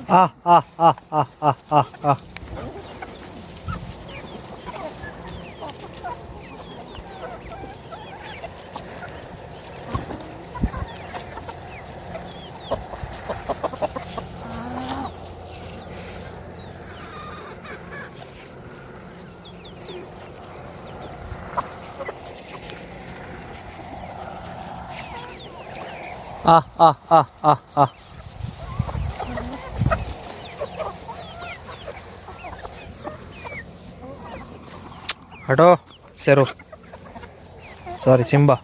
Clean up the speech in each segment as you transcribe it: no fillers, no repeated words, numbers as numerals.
आह आह आह आह आह आह आह। आह आह आह आह आह। हटो शेरो, sorry Simba.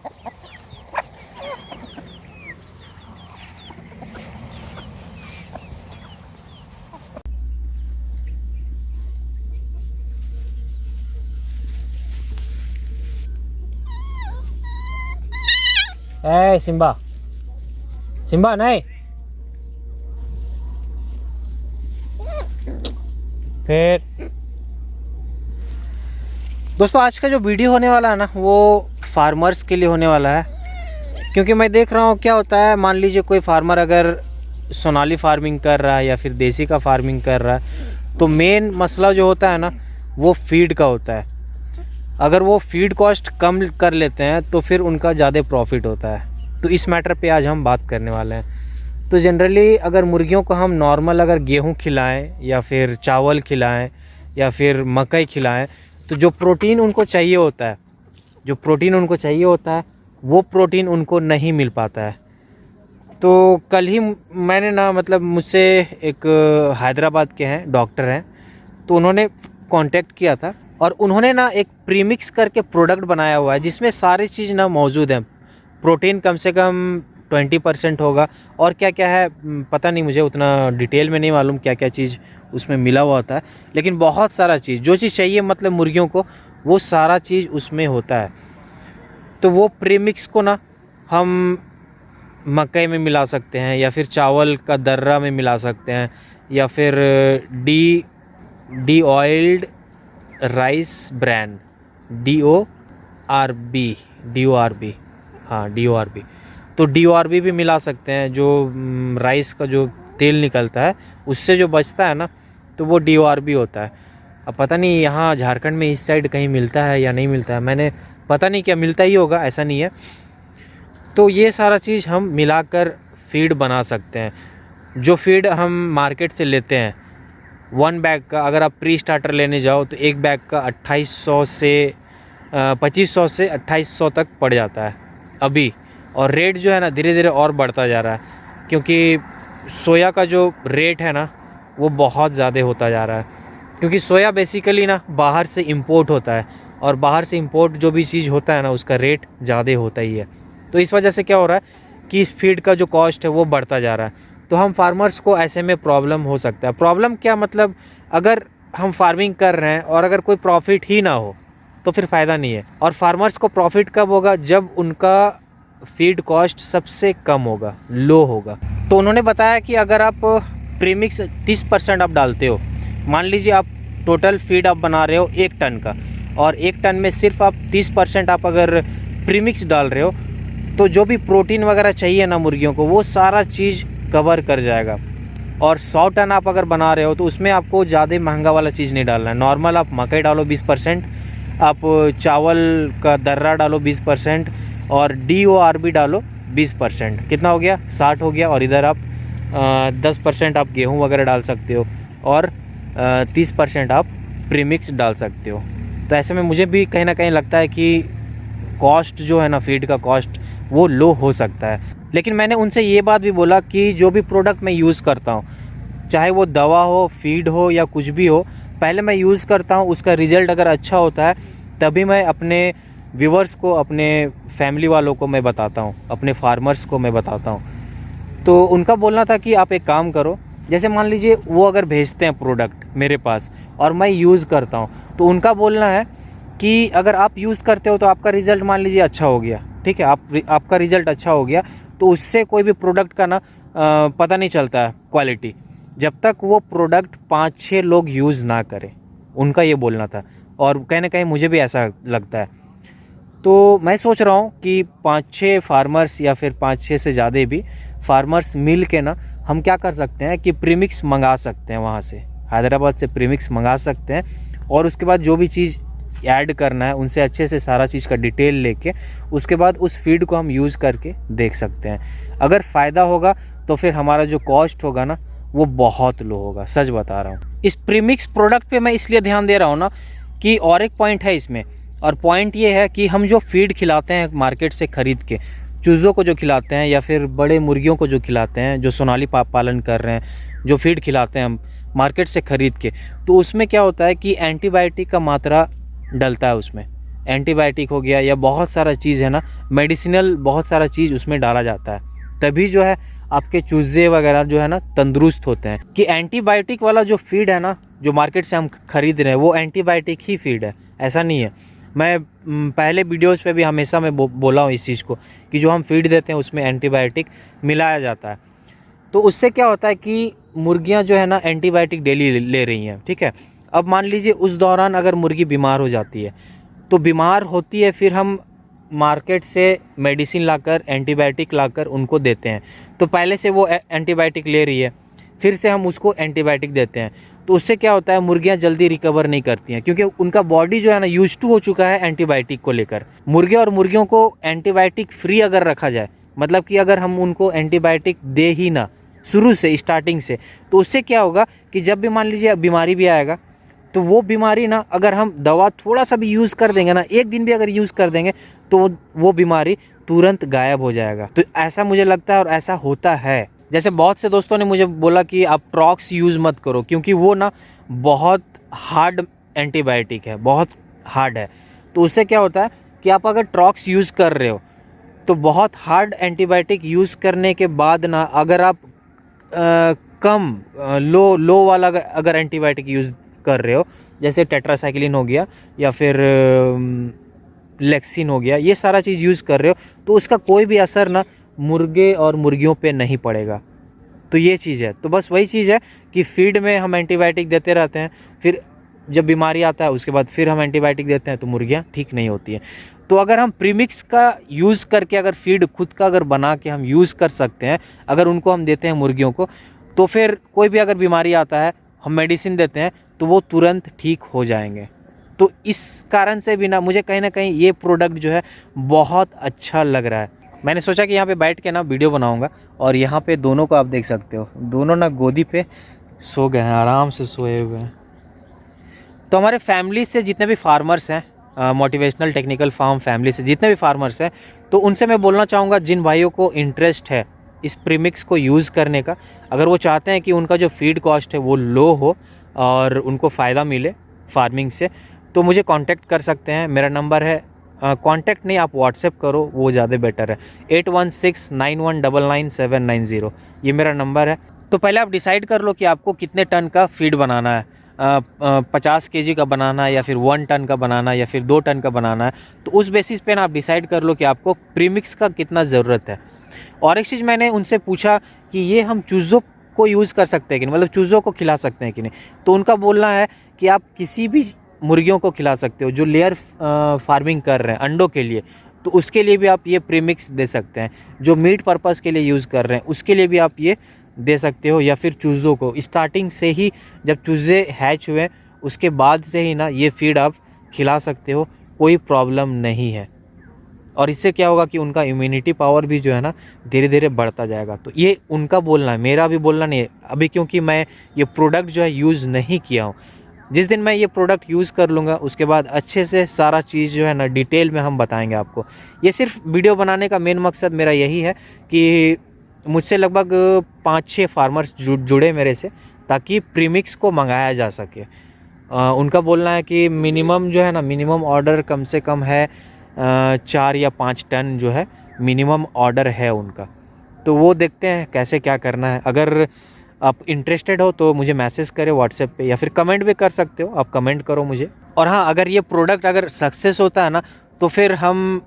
ए Simba, Simba नहीं। फिर दोस्तों आज का जो वीडियो होने वाला है ना वो फार्मर्स के लिए होने वाला है, क्योंकि मैं देख रहा हूँ क्या होता है। मान लीजिए कोई फार्मर अगर सोनाली फार्मिंग कर रहा है या फिर देसी का फार्मिंग कर रहा है, तो मेन मसला जो होता है ना वो फीड का होता है। अगर वो फीड कॉस्ट कम कर लेते हैं तो फिर उनका ज़्यादा प्रॉफिट होता है। तो इस मैटर पे आज हम बात करने वाले हैं। तो जनरली अगर मुर्गियों को हम नॉर्मल अगर गेहूं खिलाएं या फिर चावल खिलाएं या फिर मकई खिलाएं, तो जो प्रोटीन उनको चाहिए होता है, वो प्रोटीन उनको नहीं मिल पाता है। तो कल ही मैंने ना मतलब मुझसे एक हैदराबाद के हैं डॉक्टर हैं, तो उन्होंने कांटेक्ट किया था और उन्होंने ना एक प्रीमिक्स करके प्रोडक्ट बनाया हुआ है जिसमें सारी चीज़ ना मौजूद है। प्रोटीन कम से कम 20% होगा और क्या क्या है पता नहीं, मुझे उतना डिटेल में नहीं मालूम क्या क्या चीज़ उसमें मिला हुआ होता है, लेकिन बहुत सारा चीज़ जो चीज़ चाहिए मतलब मुर्गियों को वो सारा चीज़ उसमें होता है। तो वो प्रीमिक्स को ना हम मकई में मिला सकते हैं या फिर चावल का दर्रा में मिला सकते हैं या फिर D oiled rice brand DORB, हाँ DORB। तो DORB भी मिला सकते हैं। जो राइस का जो तेल निकलता है उससे जो बचता है ना तो वो DORB होता है। अब पता नहीं यहाँ झारखंड में इस साइड कहीं मिलता है या नहीं मिलता है, मैंने पता नहीं, क्या मिलता ही होगा, ऐसा नहीं है। तो ये सारा चीज़ हम मिलाकर फीड बना सकते हैं। जो फीड हम मार्केट से लेते हैं 1 बैग का, अगर आप प्री स्टार्टर लेने जाओ तो 1 बैग का 2500 से 2800 तक पड़ जाता है अभी। और रेट जो है ना धीरे धीरे और बढ़ता जा रहा है, क्योंकि सोया का जो रेट है ना वो बहुत ज़्यादा होता जा रहा है। क्योंकि सोया बेसिकली ना बाहर से इंपोर्ट होता है और बाहर से इंपोर्ट जो भी चीज़ होता है ना उसका रेट ज़्यादा होता ही है। तो इस वजह से क्या हो रहा है कि फीड का जो कॉस्ट है वो बढ़ता जा रहा है। तो हम फार्मर्स को ऐसे में प्रॉब्लम हो सकता है। प्रॉब्लम क्या मतलब, अगर हम फार्मिंग कर रहे हैं और अगर कोई प्रॉफिट ही ना हो तो फिर फ़ायदा नहीं है। और फार्मर्स को प्रॉफिट कब होगा, जब उनका फीड कॉस्ट सबसे कम होगा, लो होगा। तो उन्होंने बताया कि अगर आप प्रीमिक्स 30% आप डालते हो, मान लीजिए आप टोटल फीड आप बना रहे हो 1 टन का और 1 टन में सिर्फ आप 30% आप अगर प्रीमिक्स डाल रहे हो तो जो भी प्रोटीन वगैरह चाहिए ना मुर्गियों को वो सारा चीज़ कवर कर जाएगा। और 100 टन आप अगर बना रहे हो तो उसमें आपको ज़्यादा महंगा वाला चीज़ नहीं डालना है। नॉर्मल आप मकई डालो 20%, आप चावल का दर्रा डालो 20% और DORB डालो 20%। कितना हो गया? 60 हो गया। और इधर आप 10% आप गेहूँ वगैरह डाल सकते हो और 30% आप प्रीमिक्स डाल सकते हो। तो ऐसे में मुझे भी कहीं ना कहीं लगता है कि कॉस्ट जो है ना फीड का कॉस्ट वो लो हो सकता है। लेकिन मैंने उनसे ये बात भी बोला कि जो भी प्रोडक्ट मैं यूज़ करता हूँ, चाहे वो दवा हो, फीड हो या कुछ भी हो, पहले मैं यूज़ करता हूँ, उसका रिज़ल्ट अगर अच्छा होता है तभी मैं अपने व्यूवर्स को, अपने फैमिली वालों को मैं बताता हूँ, अपने फार्मर्स को मैं बताता हूँ। तो उनका बोलना था कि आप एक काम करो, जैसे मान लीजिए वो अगर भेजते हैं प्रोडक्ट मेरे पास और मैं यूज़ करता हूँ, तो उनका बोलना है कि अगर आप यूज़ करते हो तो आपका रिज़ल्ट मान लीजिए अच्छा हो गया, ठीक है, आपका रिज़ल्ट अच्छा हो गया, तो उससे कोई भी प्रोडक्ट का ना पता नहीं चलता है क्वालिटी, जब तक वो प्रोडक्ट 5-6 लोग यूज़ ना करें। उनका ये बोलना था और कहीं ना कहीं मुझे भी ऐसा लगता है। तो मैं सोच रहा हूँ कि 5-6 फार्मर्स या फिर 5-6 से ज़्यादा भी फार्मर्स मिल के ना हम क्या कर सकते हैं कि प्रीमिक्स मंगा सकते हैं वहाँ से, हैदराबाद से प्रीमिक्स मंगा सकते हैं। और उसके बाद जो भी चीज़ ऐड करना है उनसे अच्छे से सारा चीज़ का डिटेल लेके उसके बाद उस फीड को हम यूज़ करके देख सकते हैं। अगर फ़ायदा होगा तो फिर हमारा जो कॉस्ट होगा ना वो बहुत लो होगा, सच बता रहा हूँ। इस प्रीमिक्स प्रोडक्ट पे मैं इसलिए ध्यान दे रहा हूँ ना कि और एक पॉइंट है इसमें, और पॉइंट ये है कि हम जो फीड खिलाते हैं मार्केट से ख़रीद के, चूज़ों को जो खिलाते हैं या फिर बड़े मुर्गियों को जो खिलाते हैं, जो सोनाली पालन कर रहे हैं, जो फीड खिलाते हैं हम मार्केट से ख़रीद के, तो उसमें क्या होता है कि एंटीबायोटिक का मात्रा डलता है उसमें। एंटीबायोटिक हो गया या बहुत सारा चीज़ है ना, मेडिसिनल बहुत सारा चीज़ उसमें डाला जाता है, तभी जो है आपके चूज़े वगैरह जो है ना तंदुरुस्त होते हैं। कि एंटीबायोटिक वाला जो फीड है ना जो मार्केट से हम खरीद रहे हैं वो एंटीबायोटिक ही फीड है, ऐसा नहीं है। मैं पहले वीडियोस पे भी हमेशा मैं बोला हूँ इस चीज़ को कि जो हम फीड देते हैं उसमें एंटीबायोटिक मिलाया जाता है। तो उससे क्या होता है कि मुर्गियाँ जो है ना एंटीबायोटिक डेली ले रही हैं, ठीक है। अब मान लीजिए उस दौरान अगर मुर्गी बीमार हो जाती है, तो बीमार होती है, फिर हम मार्केट से मेडिसिन लाकर एंटीबायोटिक लाकर उनको देते हैं। तो पहले से वो एंटीबायोटिक ले रही है, फिर से हम उसको एंटीबायोटिक देते हैं, तो उससे क्या होता है मुर्गियाँ जल्दी रिकवर नहीं करती हैं, क्योंकि उनका बॉडी जो है ना यूज्ड टू हो चुका है एंटीबायोटिक को लेकर। मुर्गे और मुर्गियों को एंटीबायोटिक फ्री अगर रखा जाए, मतलब कि अगर हम उनको एंटीबायोटिक दे ही ना शुरू से स्टार्टिंग से, तो उससे क्या होगा कि जब भी मान लीजिए बीमारी भी आएगा तो वो बीमारी ना अगर हम दवा थोड़ा सा भी यूज़ कर देंगे ना, एक दिन भी अगर यूज़ कर देंगे तो वो बीमारी तुरंत गायब हो जाएगा। तो ऐसा मुझे लगता है और ऐसा होता है। जैसे बहुत से दोस्तों ने मुझे बोला कि आप ट्रॉक्स यूज़ मत करो क्योंकि वो ना बहुत हार्ड एंटीबायोटिक है, बहुत हार्ड है। तो उससे क्या होता है कि आप अगर ट्रॉक्स यूज़ कर रहे हो तो बहुत हार्ड एंटीबायोटिक यूज़ करने के बाद ना अगर आप कम लो वाला अगर एंटीबायोटिक यूज़ कर रहे हो, जैसे टेट्रासाइक्लिन हो गया या फिर लेक्सिन हो गया, ये सारा चीज़ यूज़ कर रहे हो, तो उसका कोई भी असर ना मुर्गे और मुर्गियों पे नहीं पड़ेगा। तो ये चीज़ है। तो बस वही चीज़ है कि फीड में हम एंटीबायोटिक देते रहते हैं, फिर जब बीमारी आता है उसके बाद फिर हम एंटीबायोटिक देते हैं तो मुर्गियाँ ठीक नहीं होती हैं। तो अगर हम प्रीमिक्स का यूज़ करके अगर फीड खुद का अगर बना के हम यूज़ कर सकते हैं, अगर उनको हम देते हैं मुर्गियों को, तो फिर कोई भी अगर बीमारी आता है हम मेडिसिन देते हैं तो वो तुरंत ठीक हो जाएंगे। तो इस कारण से भी ना मुझे कहीं ना कहीं ये प्रोडक्ट जो है बहुत अच्छा लग रहा है। मैंने सोचा कि यहाँ पे बैठ के ना वीडियो बनाऊंगा, और यहाँ पे दोनों को आप देख सकते हो, दोनों ना गोदी पे सो गए हैं, आराम से सोए हुए हैं। तो हमारे फैमिली से जितने भी फार्मर्स हैं, मोटिवेशनल टेक्निकल फार्म फैमिली से जितने भी फार्मर्स हैं, तो उनसे मैं बोलना चाहूँगा जिन भाइयों को इंटरेस्ट है इस प्रीमिक्स को यूज़ करने का, अगर वो चाहते हैं कि उनका जो फीड कॉस्ट है वो लो हो और उनको फ़ायदा मिले फार्मिंग से, तो मुझे कांटेक्ट कर सकते हैं। मेरा नंबर है, कांटेक्ट नहीं आप व्हाट्सएप करो, वो ज़्यादा बेटर है, 8169199790, ये मेरा नंबर है। तो पहले आप डिसाइड कर लो कि आपको कितने टन का फीड बनाना है, 50 केजी का बनाना है या फिर 1 टन का बनाना है या फिर 2 टन का बनाना है। तो उस बेसिस पे ना आप डिसाइड कर लो कि आपको प्रीमिक्स का कितना ज़रूरत है। और एक चीज़ मैंने उनसे पूछा कि ये हम चूज़ों को यूज़ कर सकते हैं कि नहीं, मतलब चूज़ों को खिला सकते हैं कि नहीं, तो उनका बोलना है कि आप किसी भी मुर्गियों को खिला सकते हो जो लेयर फार्मिंग कर रहे हैं अंडों के लिए, तो उसके लिए भी आप ये प्रीमिक्स दे सकते हैं। जो मीट पर्पज़ के लिए यूज़ कर रहे हैं उसके लिए भी आप ये दे सकते हो, या फिर चूज़ों को स्टार्टिंग से ही जब चूज़े हैच हुए उसके बाद से ही ना ये फीड आप खिला सकते हो, कोई प्रॉब्लम नहीं है। और इससे क्या होगा कि उनका इम्यूनिटी पावर भी जो है ना धीरे धीरे बढ़ता जाएगा। तो ये उनका बोलना है, मेरा भी बोलना नहीं है अभी, क्योंकि मैं ये प्रोडक्ट जो है यूज़ नहीं किया हूँ। जिस दिन मैं ये प्रोडक्ट यूज़ कर लूँगा उसके बाद अच्छे से सारा चीज़ जो है ना डिटेल में हम बताएंगे आपको। ये सिर्फ वीडियो बनाने का मेन मकसद मेरा यही है कि मुझसे लगभग 5-6 फार्मर्स जुड़े मेरे से, ताकि प्रीमिक्स को मंगाया जा सके। उनका बोलना है कि मिनिमम जो है ना, मिनिमम ऑर्डर कम से कम है 4 या 5 टन जो है मिनिमम ऑर्डर है उनका। तो वो देखते हैं कैसे क्या करना है। अगर आप इंटरेस्टेड हो तो मुझे मैसेज करें व्हाट्सएप पे, या फिर कमेंट भी कर सकते हो, आप कमेंट करो मुझे। और हाँ, अगर ये प्रोडक्ट अगर सक्सेस होता है ना तो फिर हम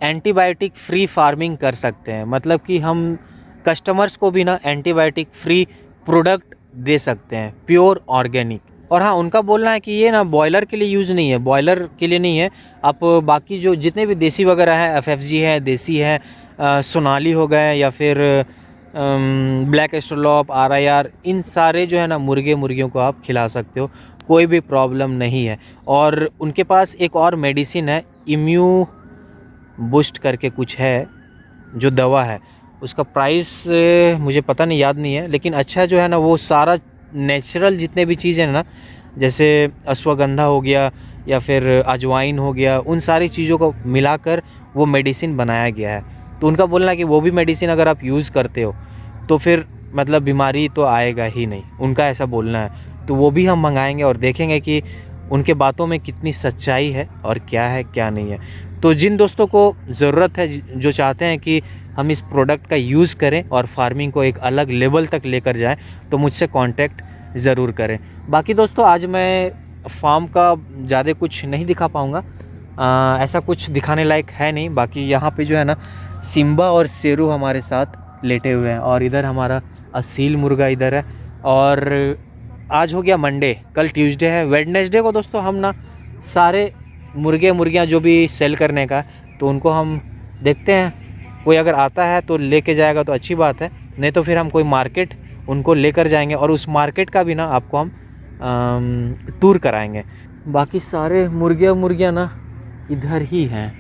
एंटीबायोटिक फ्री फार्मिंग कर सकते हैं, मतलब कि हम कस्टमर्स को भी ना एंटीबायोटिक फ्री प्रोडक्ट दे सकते हैं, प्योर ऑर्गेनिक। और हाँ, उनका बोलना है कि ये ना बॉयलर के लिए यूज़ नहीं है, बॉयलर के लिए नहीं है। आप बाकी जो जितने भी देसी वगैरह है, FFG है, देसी है, सोनाली हो गए, या फिर ब्लैक एस्ट्रोलॉप, RIR, इन सारे जो है ना मुर्गियों को आप खिला सकते हो, कोई भी प्रॉब्लम नहीं है। और उनके पास एक और मेडिसिन है, इम्यू बूस्ट करके कुछ है जो दवा है, उसका प्राइस मुझे पता नहीं, याद नहीं है, लेकिन अच्छा जो है ना वो सारा नेचुरल जितने भी चीज़ें हैं ना, जैसे अश्वगंधा हो गया या फिर अजवाइन हो गया, उन सारी चीज़ों को मिलाकर वो मेडिसिन बनाया गया है। तो उनका बोलना है कि वो भी मेडिसिन अगर आप यूज़ करते हो तो फिर मतलब बीमारी तो आएगा ही नहीं, उनका ऐसा बोलना है। तो वो भी हम मंगाएंगे और देखेंगे कि उनके बातों में कितनी सच्चाई है और क्या है क्या नहीं है। तो जिन दोस्तों को ज़रूरत है, जो चाहते हैं कि हम इस प्रोडक्ट का यूज़ करें और फार्मिंग को एक अलग लेवल तक लेकर जाएं, तो मुझसे कांटेक्ट ज़रूर करें। बाकी दोस्तों आज मैं फार्म का ज़्यादा कुछ नहीं दिखा पाऊँगा, ऐसा कुछ दिखाने लायक है नहीं। बाकी यहाँ पे जो है ना सिम्बा और शेरू हमारे साथ लेटे हुए हैं और इधर हमारा असील मुर्गा इधर है। और आज हो गया मंडे, कल ट्यूसडे है। वेडनेसडे को दोस्तों हम ना सारे मुर्गियाँ जो भी सेल करने का, तो उनको हम देखते हैं, कोई अगर आता है तो लेके जाएगा तो अच्छी बात है, नहीं तो फिर हम कोई मार्केट उनको लेकर जाएंगे और उस मार्केट का भी ना आपको हम टूर कराएंगे। बाकी सारे मुर्गियाँ ना इधर ही हैं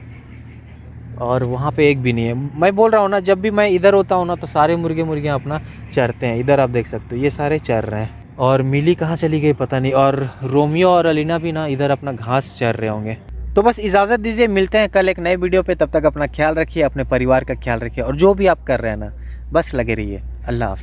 और वहाँ पे एक भी नहीं है। मैं बोल रहा हूँ ना, जब भी मैं इधर होता हूँ ना तो सारे मुर्गियाँ अपना चरते हैं। इधर आप देख सकते हो ये सारे चर रहे हैं। और मिली कहाँ चली गई पता नहीं, और रोमियो और अलीना भी ना इधर अपना घास चर रहे होंगे। तो बस इजाज़त दीजिए, मिलते हैं कल एक नए वीडियो पे। तब तक अपना ख्याल रखिए, अपने परिवार का ख्याल रखिए और जो भी आप कर रहे हैं ना बस लगे रहिए। अल्लाह हाफ़िज़।